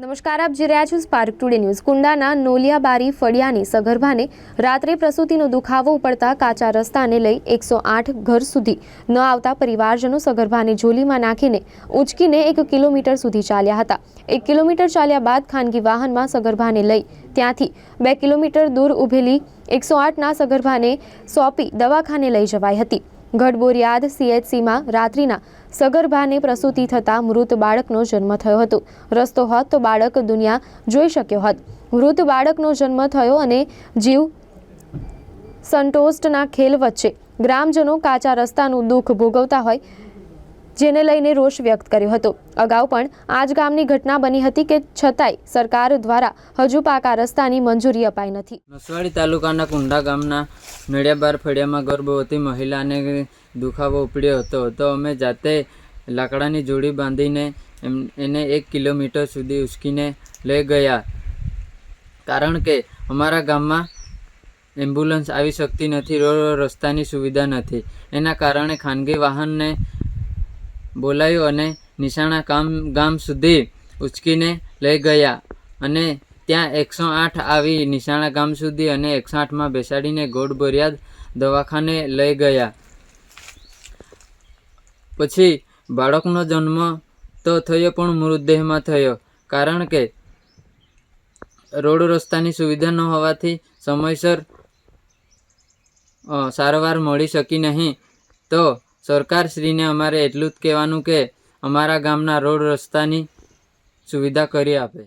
નમસ્કાર, આપ જોઈ રહ્યા છો સ્પાર્ક ટુડે ન્યૂઝ। કુંડાના નોલિયાબારી ફળિયાની સગર્ભાને રાત્રે પ્રસૂતિનો દુખાવો ઉપડતા કાચા રસ્તાને લઈ 108 ઘર સુધી ન આવતા પરિવારજનો સગર્ભાને ઝોલીમાં નાખીને ઉંચકીને 1 કિલોમીટર સુધી ચાલ્યા હતા। 1 કિલોમીટર ચાલ્યા બાદ ખાનગી વાહનમાં સગર્ભાને લઈ ત્યાંથી 2 કિલોમીટર દૂર ઊભેલી 108ના સગર્ભાને સોંપી દવાખાને લઈ જવાઈ હતી। ગઢબોરિયાદ CHCમાં રાત્રિના સગર્ભાને પ્રસૂતિ થતાં મૃત બાળકનો જન્મ થયો હતો। રસ્તો હોત તો બાળક દુનિયા જોઈ શક્યો હોત। મૃત બાળકનો જન્મ થયો અને જીવ સંતોષના ખેલ વચ્ચે ગ્રામજનો કાચા રસ્તાનું દુઃખ ભોગવતા હોય, જેને લઈને રોષ વ્યક્ત કર્યો હતો। અગાઉ પણ આ જ ગામની ઘટના બની હતી કે છતાંય સરકાર દ્વારા હજુ પાકા રસ્તાની મંજૂરી અપાઈ નથી। નસવાડી તાલુકાના કુંડા ગામના નડિયાબાર ફળિયામાં ગર્ભવતી મહિલાને દુખાવો ઉપડ્યો હતો તો અમે જાતે લાકડાની જોડી બાંધીને એને 1 કિલોમીટર સુધી ઉચકીને લઈ ગયા, કારણ કે અમારા ગામમાં એમ્બ્યુલન્સ આવી શકતી નથી, રોડ રસ્તાની સુવિધા નથી। એના કારણે ખાનગી વાહનને બોલાવ્યું અને નિશાણા ગામ સુધી ઉચકીને લઈ ગયા અને ત્યાં 108 આવી નિશાણા ગામ સુધી અને 108માં બેસાડીને ગોળબોરિયાદ દવાખાને લઈ ગયા। પછી બાળકનો જન્મ તો થયો પણ મૃતદેહમાં થયો, કારણ કે રોડ રસ્તાની સુવિધા ન હોવાથી સમયસર સારવાર મળી શકી નહીં। તો સરકારશ્રીને અમારે એટલું જ કહેવાનું કે અમારા ગામના રોડ રસ્તાની સુવિધા કરી આપે।